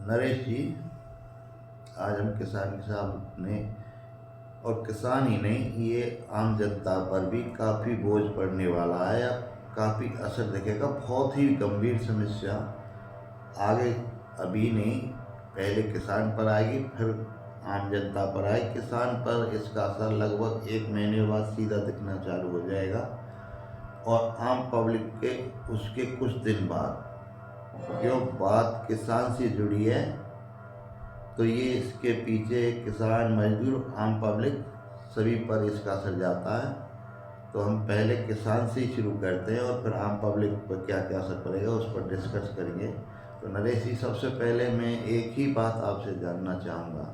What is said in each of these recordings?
नरेश जी, आज हम किसान के सामने और किसान ही नहीं, ये आम जनता पर भी काफ़ी बोझ पड़ने वाला है या काफ़ी असर दिखेगा। बहुत ही गंभीर समस्या आगे अभी नहीं, पहले किसान पर आएगी, फिर आम जनता पर आएगी। किसान पर इसका असर लगभग 1 महीने बाद सीधा दिखना चालू हो जाएगा और आम पब्लिक के उसके कुछ दिन बाद। क्यों बात किसान से जुड़ी है तो ये इसके पीछे किसान, मजदूर, आम पब्लिक सभी पर इसका असर जाता है। तो हम पहले किसान से ही शुरू करते हैं और फिर आम पब्लिक पर क्या क्या असर पड़ेगा उस पर डिस्कस करेंगे। तो नरेश जी, सबसे पहले मैं एक ही बात आपसे जानना चाहूँगा।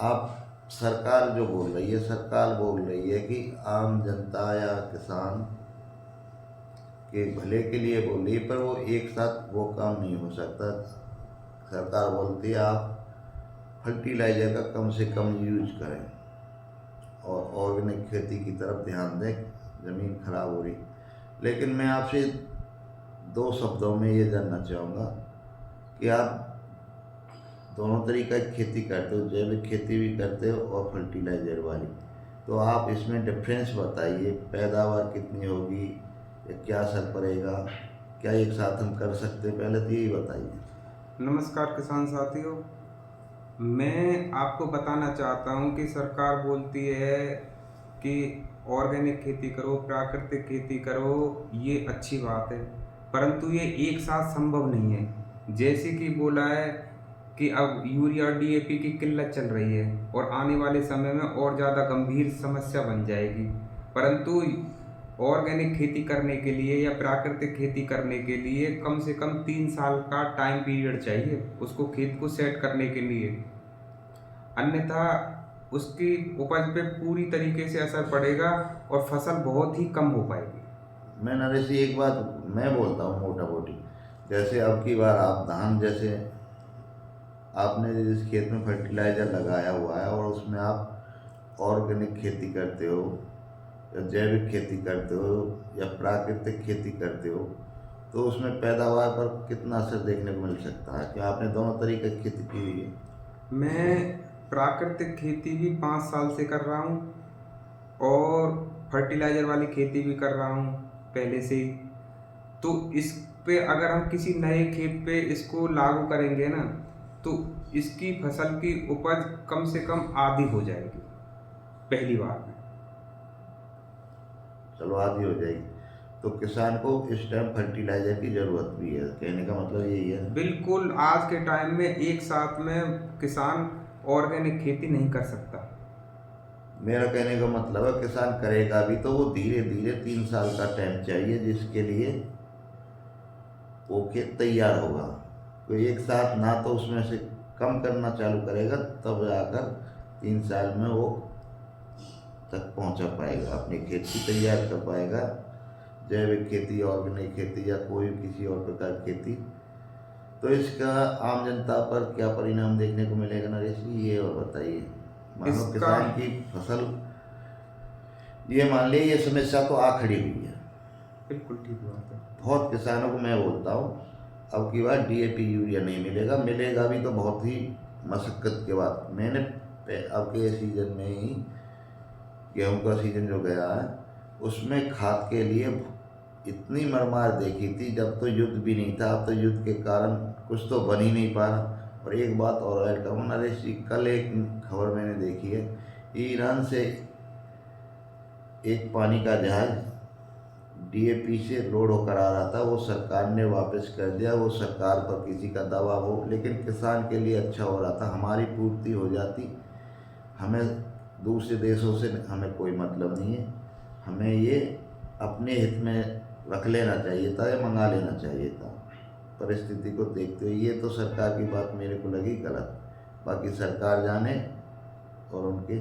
आप सरकार जो बोल रही है, सरकार बोल रही है कि आम जनता या किसान के भले के लिए बोल रही है, पर वो एक साथ वो काम नहीं हो सकता। सरकार बोलती है आप फर्टिलाइज़र का कम से कम यूज करें और ऑर्गेनिक खेती की तरफ ध्यान दें, ज़मीन खराब हो रही। लेकिन मैं आपसे 2 शब्दों में ये जानना चाहूँगा कि आप दोनों तरीका की खेती करते हो, जैविक खेती भी करते हो और फर्टिलाइज़र वाली। तो आप इसमें डिफरेंस बताइए, पैदावार कितनी होगी या क्या असर पड़ेगा, क्या एक साथ हम कर सकते हैं? पहले तो यही बताइए। नमस्कार किसान साथियों, मैं आपको बताना चाहता हूं कि सरकार बोलती है कि ऑर्गेनिक खेती करो, प्राकृतिक खेती करो, ये अच्छी बात है, परंतु ये एक साथ संभव नहीं है। जैसे कि बोला है कि अब यूरिया और डीएपी की किल्लत चल रही है और आने वाले समय में और ज़्यादा गंभीर समस्या बन जाएगी। परंतु ऑर्गेनिक खेती करने के लिए या प्राकृतिक खेती करने के लिए कम से कम 3 साल का टाइम पीरियड चाहिए उसको खेत को सेट करने के लिए, अन्यथा उसकी उपज पे पूरी तरीके से असर पड़ेगा और फसल बहुत ही कम हो पाएगी। मैं नरेश जी, एक बात मैं बोलता हूँ मोटा मोटी। जैसे अब की बार आप धान, जैसे आपने जिस खेत में फर्टिलाइज़र लगाया हुआ है और उसमें आप ऑर्गेनिक खेती करते हो या जैविक खेती करते हो या प्राकृतिक खेती करते हो, तो उसमें पैदावार पर कितना असर देखने को मिल सकता है? क्या आपने दोनों तरीके की खेती की हुई है? मैं प्राकृतिक खेती भी 5 साल से कर रहा हूँ और फर्टिलाइज़र वाली खेती भी कर रहा हूँ पहले से ही। तो इस पे अगर हम किसी नए खेत पे इसको लागू करेंगे ना, तो इसकी फसल की उपज कम से कम आधी हो जाएगी पहली बार में। चलो आधी हो जाएगी, तो किसान को इस टाइम फर्टिलाइज़र की ज़रूरत भी है, कहने का मतलब यही है। बिल्कुल, आज के टाइम में एक साथ में किसान ऑर्गेनिक खेती नहीं कर सकता। मेरा कहने का मतलब है किसान करेगा भी तो वो धीरे धीरे 3 साल का टाइम चाहिए जिसके लिए वो खेत तैयार होगा। तो एक साथ ना तो उसमें से कम करना चालू करेगा, तब जाकर 3 साल में वो तक पहुंचा पाएगा, अपने खेत की तैयार कर पाएगा। जैविक खेती, ऑर्गेनिक खेती या कोई किसी और प्रकार की खेती। तो इसका आम जनता पर क्या परिणाम देखने को मिलेगा नरेश जी, ये और बताइए। मानो इसका किसान की फसल, ये मान लीजिए ये समस्या तो आ खड़ी हुई है। बिल्कुल ठीक बात है। बहुत किसानों को मैं बोलता हूँ अब की बार डीएपी यूरिया नहीं मिलेगा, मिलेगा भी तो बहुत ही मशक्क़त के बाद। मैंने अब के सीज़न में ही, गेहूँ का सीज़न जो गया है उसमें खाद के लिए इतनी मरमार देखी थी, जब तो युद्ध भी नहीं था। अब तो युद्ध के कारण कुछ तो बन ही नहीं पा रहा। और एक बात और ऐड करूँ नरेश जी, कल एक खबर मैंने देखी है, ईरान से एक पानी का जहाज़ डीएपी से लोड होकर आ रहा था, वो सरकार ने वापस कर दिया। वो सरकार पर किसी का दबाव हो, लेकिन किसान के लिए अच्छा हो रहा था, हमारी पूर्ति हो जाती। हमें दूसरे देशों से हमें कोई मतलब नहीं है, हमें ये अपने हित में रख लेना चाहिए था या मंगा लेना चाहिए था। परिस्थिति को देखते हुए ये तो सरकार की बात मेरे को लगी गलत। बाकी सरकार जाने और उनके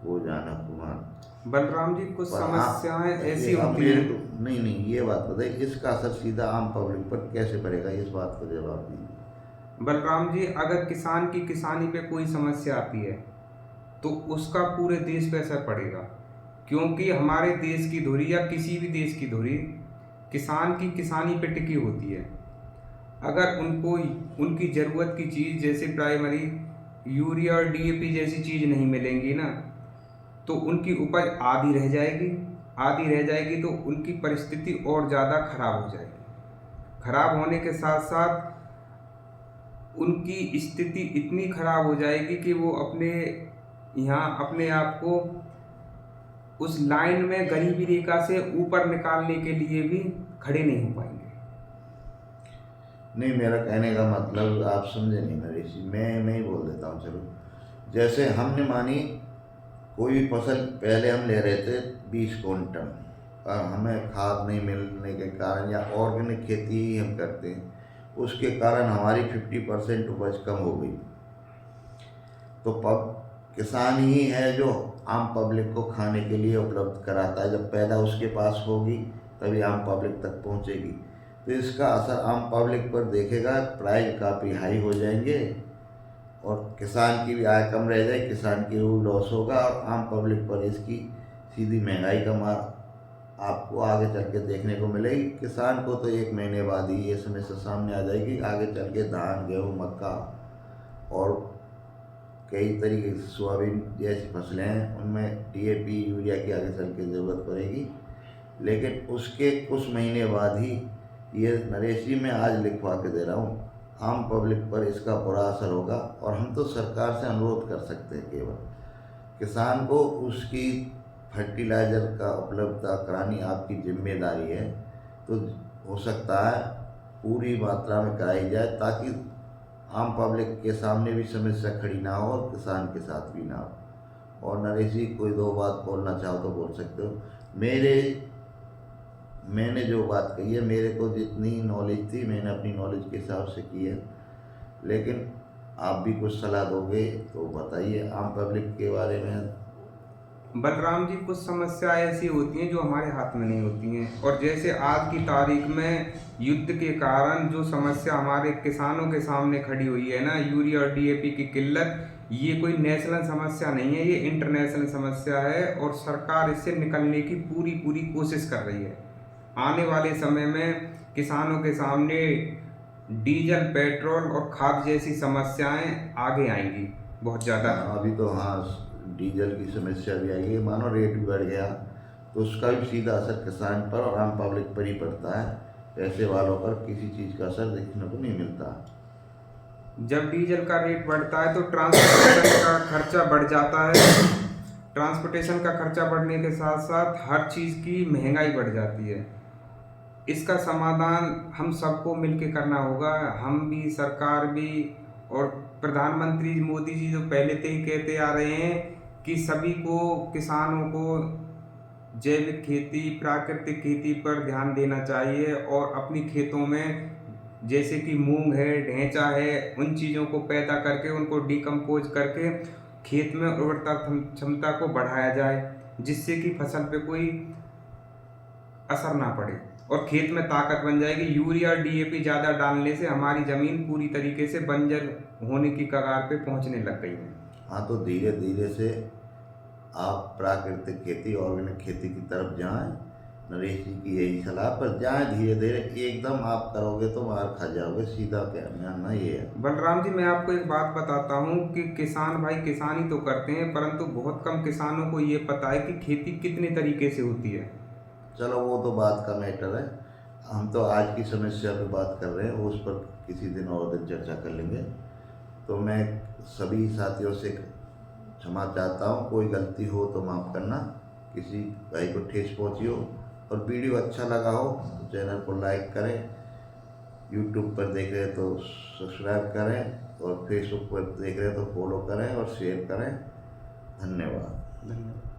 वो जाना कुमार। बलराम जी, कुछ पर समस्याएं आप ऐसी ये अब होती मेरे हैं। को नहीं ये बात बताइए, इसका असर सीधा आम पब्लिक पर कैसे पड़ेगा, इस बात को जवाब दीजिए। बलराम जी, अगर किसान की किसानी पे कोई समस्या आती है तो उसका पूरे देश पे असर पड़ेगा, क्योंकि हमारे देश की धुरी या किसी भी देश की धुरी किसान की किसानी पे टिकी होती है। अगर उनको उनकी ज़रूरत की चीज़ जैसे प्राइमरी यूरिया और डीएपी जैसी चीज़ नहीं मिलेंगी ना, तो उनकी उपज आधी रह जाएगी। आधी रह जाएगी तो उनकी परिस्थिति और ज़्यादा खराब हो जाएगी। खराब होने के साथ साथ उनकी स्थिति इतनी खराब हो जाएगी कि वो अपने आप को उस लाइन में गरीबी रेखा से ऊपर निकालने के लिए भी खड़े नहीं हो पाएंगे। नहीं, मेरा कहने का मतलब आप समझे नहीं नरेश जी। मैं ही बोल देता हूँ। चलो, जैसे हमने मानी कोई भी फसल पहले हम ले रहे थे 20 क्विंटल, और हमें खाद नहीं मिलने के कारण या ऑर्गेनिक खेती ही हम करते हैं, उसके कारण हमारी 50% उपज कम हो गई। तो किसान ही है जो आम पब्लिक को खाने के लिए उपलब्ध कराता है। जब पैदा उसके पास होगी तभी आम पब्लिक तक पहुंचेगी। तो इसका असर आम पब्लिक पर देखेगा, प्राइस काफ़ी हाई हो जाएंगे और किसान की भी आय कम रह जाए, किसान की भी लॉस होगा और आम पब्लिक पर इसकी सीधी महंगाई का मार आपको आगे चल के देखने को मिलेगी। किसान को तो 1 महीने बाद ही ये समस्या सामने आ जाएगी। आगे चल के धान, गेहूँ, मक्का और कई तरीके की सोयाबीन जैसी फसलें हैं, उनमें डीएपी यूरिया की आगे चल के ज़रूरत पड़ेगी। लेकिन उसके कुछ महीने बाद ही ये नरेश जी मैं आज लिखवा के दे रहा हूँ, आम पब्लिक पर इसका बुरा असर होगा। और हम तो सरकार से अनुरोध कर सकते हैं, केवल किसान को उसकी फर्टिलाइज़र का उपलब्धता करानी आपकी जिम्मेदारी है। तो हो सकता है पूरी मात्रा में कराई जाए, ताकि आम पब्लिक के सामने भी समस्या खड़ी ना हो और किसान के साथ भी ना हो। और नरेश जी, कोई 2 बात बोलना चाहो तो बोल सकते हो। मैंने जो बात कही है, मेरे को जितनी नॉलेज थी मैंने अपनी नॉलेज के हिसाब से की है। लेकिन आप भी कुछ सलाह दोगे तो बताइए आम पब्लिक के बारे में। बलराम जी, कुछ समस्याएं ऐसी होती हैं जो हमारे हाथ में नहीं होती हैं, और जैसे आज की तारीख में युद्ध के कारण जो समस्या हमारे किसानों के सामने खड़ी हुई है ना, यूरिया और डीएपी की किल्लत, ये कोई नेशनल समस्या नहीं है, ये इंटरनेशनल समस्या है और सरकार इससे निकलने की पूरी पूरी कोशिश कर रही है। आने वाले समय में किसानों के सामने डीजल, पेट्रोल और खाद जैसी समस्याएं आगे आएंगी बहुत ज़्यादा। अभी तो हाँ, डीजल की समस्या भी आई है, मानो रेट भी बढ़ गया तो उसका भी सीधा असर किसान पर और आम पब्लिक पर ही पड़ता है। पैसे वालों पर किसी चीज़ का असर देखने को नहीं मिलता। जब डीजल का रेट बढ़ता है तो ट्रांसपोर्टेशन का खर्चा बढ़ जाता है। ट्रांसपोर्टेशन का खर्चा बढ़ने के साथ साथ हर चीज़ की महंगाई बढ़ जाती है। इसका समाधान हम सबको मिलकर करना होगा, हम भी, सरकार भी, और प्रधानमंत्री मोदी जी जो पहले से ही कहते आ रहे हैं कि सभी को, किसानों को जैविक खेती, प्राकृतिक खेती पर ध्यान देना चाहिए और अपनी खेतों में जैसे कि मूंग है, ढेंचा है, उन चीज़ों को पैदा करके उनको डिकम्पोज करके खेत में उर्वरता क्षमता को बढ़ाया जाए, जिससे कि फसल पे कोई असर ना पड़े और खेत में ताकत बन जाएगी। यूरिया और डीएपी ज़्यादा डालने से हमारी ज़मीन पूरी तरीके से बंजर होने की कगार पे पहुंचने लग गई है। हाँ, तो धीरे धीरे से आप प्राकृतिक खेती, ऑर्गेनिक खेती की तरफ जाएं। नरेश जी की यही सलाह पर जाएं धीरे धीरे। एकदम आप करोगे तो मार खा जाओगे, सीधा कहना ये है। बलराम जी, मैं आपको एक बात बताता हूँ कि किसान भाई किसानी तो करते हैं, परंतु बहुत कम किसानों को ये पता है कि खेती कितने तरीके से होती है। चलो, वो तो बात का मैटर है। हम तो आज की समस्या पे बात कर रहे हैं, उस पर किसी दिन और दिन चर्चा कर लेंगे। तो मैं सभी साथियों से क्षमा चाहता हूँ, कोई गलती हो तो माफ़ करना, किसी भाई को ठेस पहुँची हो। और वीडियो अच्छा लगा हो तो चैनल को लाइक करें, यूट्यूब पर देख रहे हैं तो सब्सक्राइब करें और फेसबुक पर देख रहे हैं तो फॉलो करें और शेयर करें। धन्यवाद।